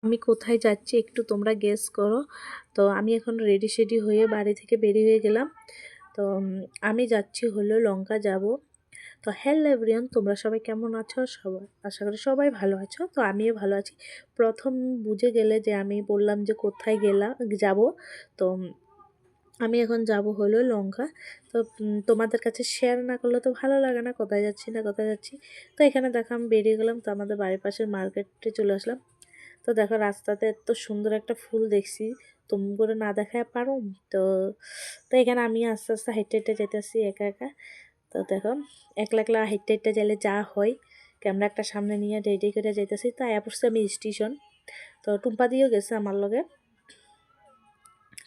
আমি কোথায় যাচ্ছি একটু তোমরা গেস করো। তো আমি এখন রেডি সেডি হয়ে বাড়ি থেকে বেরিয়ে হয়ে গেলাম। তো আমি যাচ্ছি হলো লঙ্কা যাব। তো হ্যালো এভরিওয়ান, তোমরা সবাই কেমন আছো? সবাই আশা করি সবাই ভালো আছো। তো আমিও ভালো আছি। প্রথম বুঝে গেলে যে আমি বললাম যে কোথায় যাব। তো আমি এখন যাব হলো লঙ্কা। তো তোমাদের কাছে শেয়ার না করলে তো ভালো লাগে না, কোথায় যাচ্ছি না কোথায় যাচ্ছি। তো এখানে দেখো আমি বেরিয়ে গেলাম, তো আমাদের বাড়ির পাশের মার্কেটে চলে আসলাম। তো দেখো রাস্তাতে এত সুন্দর একটা ফুল দেখছি, তুমি করে না দেখায় পারো। তো তো এখানে আমি আস্তে আস্তে হেঁটে হেঁটে যেতেছি একা একা। তো দেখো একলা একলা হেঁটে হেঁটে গেলে যা হয়, ক্যামেরা একটা সামনে নিয়ে রেডি করে যেতেছি। তো আয়া পড়ছি আমি স্টেশন। তো টুম্পা দিয়েও গেছে আমার লগে।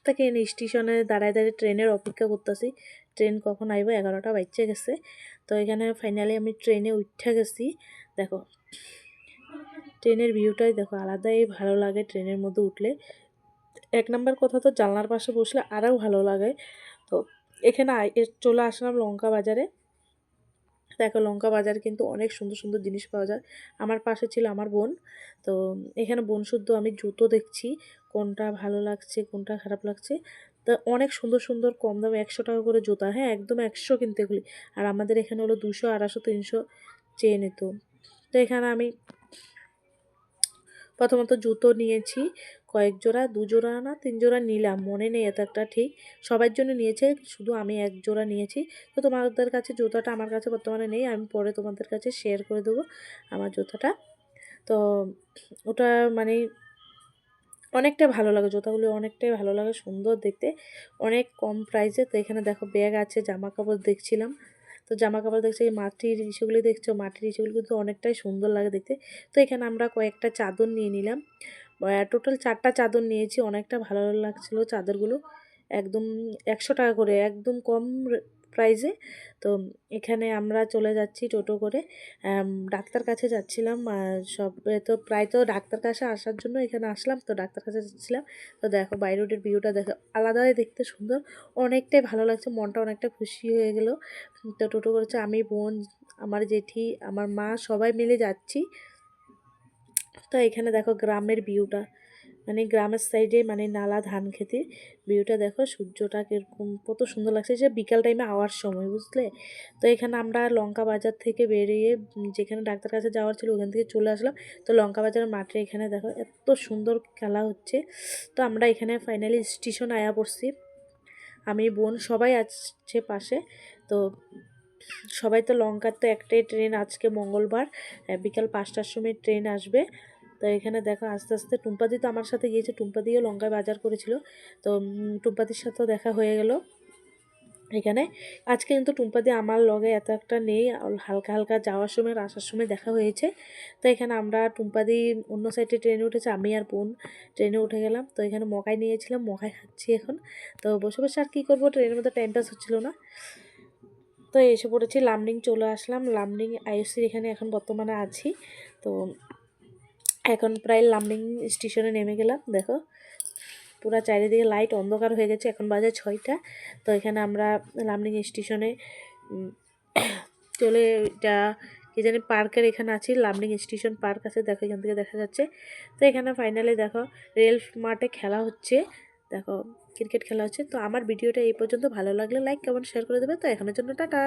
তাকে স্টেশনে দাঁড়ায় দাঁড়িয়ে ট্রেনের অপেক্ষা করতেছি, ট্রেন কখন আইব, 11টা বাজছে গেছে। তো এখানে ফাইনালি আমি ট্রেনে উঠে গেছি। দেখো ট্রেনের ভিউটাই দেখো আলাদাই ভালো লাগে ট্রেনের মধ্যে উঠলে। এক নাম্বার কথা তো জানলার পাশে বসলে আরও ভালো লাগে। তো এখানে চলে আসলাম লঙ্কা বাজারে। দেখো লঙ্কা বাজারে কিন্তু অনেক সুন্দর সুন্দর জিনিস পাওয়া যায়। আমার পাশে ছিল আমার বোন। তো এখানে বোন শুদ্ধ আমি জুতো দেখছি, কোনটা ভালো লাগছে কোনটা খারাপ লাগছে। তো অনেক সুন্দর সুন্দর কম দামে 100 টাকা করে জুতা, হ্যাঁ একদম 100 কিনতে এগুলি। আর আমাদের এখানে হলো 200, 250, 300 চেয়ে নিত। তো এখানে আমি প্রথমত জুতো নিয়েছি কয়েক জোড়া, 2 জোড়া না 3 জোড়া নিলাম, মনে নেই এত একটা ঠিক। সবার জন্য নিয়েছে, শুধু আমি 1 জোড়া নিয়েছি। তো তোমাদের কাছে জুতাটা আমার কাছে বর্তমানে নেই, আমি পরে তোমাদের কাছে শেয়ার করে দেবো আমার জুতাটা। তো ওটা মানে অনেকটাই ভালো লাগে, জুতাগুলো অনেকটাই ভালো লাগে, সুন্দর দেখতে, অনেক কম প্রাইসে। তো এখানে দেখো ব্যাগ আছে, জামা কাপড় দেখছিলাম। তো জামা কাপড় দেখছি, মাটির ইস্যুগুলি দেখছো, মাটির ইস্যুগুলি কিন্তু অনেকটাই সুন্দর লাগে দেখতে। তো এখানে আমরা কয়েকটা চাদর নিয়ে নিলাম, টোটাল 4টা চাদর নিয়েছি, অনেকটা ভালো লাগছিলো চাদরগুলো। একদম 100 টাকা করে, একদম কম প্রাইসে। তো এখানে আমরা চলে যাচ্ছি টোটো করে, ডাক্তার কাছে যাচ্ছিলাম। সব তো প্রায় তো ডাক্তার কাছে আসার জন্য এখানে আসলাম, তো ডাক্তার কাছে যাচ্ছিলাম। তো দেখো বাই রোডের ভিউটা দেখো আলাদাই দেখতে সুন্দর, অনেকটাই ভালো লাগছে, মনটা অনেকটা খুশি হয়ে গেল। তো টোটো করেছে আমি, বোন, আমার জেঠি, আমার মা, সবাই মিলে যাচ্ছি। তো এখানে দেখো গ্রামের ভিউটা, মানে গ্রামের সাইডে মানে নালা ধান খেতে, ভিউটা দেখো সূর্যটা কীরকম কত সুন্দর লাগছে, যে বিকাল টাইমে আওয়ার সময়, বুঝলে। তো এখানে আমরা লঙ্কা বাজার থেকে বেরিয়ে যেখানে ডাক্তার কাছে যাওয়ার ছিল ওখান থেকে চলে আসলাম। তো লঙ্কা বাজারের মাঠে এখানে দেখো এত সুন্দর খেলা হচ্ছে। তো আমরা এখানে ফাইনালি স্টেশন আয়া পড়ছি, আমি বোন সবাই আছে পাশে। তো সবাই তো লঙ্কার তো একটাই ট্রেন, আজকে মঙ্গলবার বিকাল 5টার সময় ট্রেন আসবে। তো এখানে দেখো আস্তে আস্তে টুম্পাদি তো আমার সাথে গিয়েছে, টুম্পাদিও লঙ্কায় বাজার করেছিল। তো টুম্পাদির সাথেও দেখা হয়ে গেল এখানে। আজকে কিন্তু টুম্পাদি আমার লগে এত একটা নেই, হালকা হালকা যাওয়ার সময় আর আসার সময় দেখা হয়েছে। তো এখানে আমরা টুম্পাদি অন্য সাইডে ট্রেনে উঠেছে, আমি আর বোন ট্রেনে উঠে গেলাম। তো এখানে মকাই নিয়েছিলাম, মকাই খাচ্ছি এখন। তো বসে বসে আর কী করবো, ট্রেনের মধ্যে টাইম পাস হচ্ছিলো না। তো এসে পড়েছি লামডিং, চলে আসলাম লামডিং আইএসসির এখানে এখন বর্তমানে আছি। তো এখন প্রায় লামডিং স্টেশনে নেমে গেলাম। দেখো পুরো চারিদিকে লাইট, অন্ধকার হয়ে গেছে, এখন বাজে 6টা। তো এখানে আমরা লামডিং স্টেশনে চলে, এটা কি জানি পার্কের এখানে আছি, লামডিং স্টেশন পার্ক আছে, দেখো এখান থেকে দেখা যাচ্ছে। তো এখানে ফাইনালি দেখো রেল মাঠে খেলা হচ্ছে, দেখো ক্রিকেট খেলা হচ্ছে। তো আমার ভিডিওটা এই পর্যন্ত, ভালো লাগলে লাইক কমেন্ট শেয়ার করে দেবে। তো এখনের জন্য টাটা।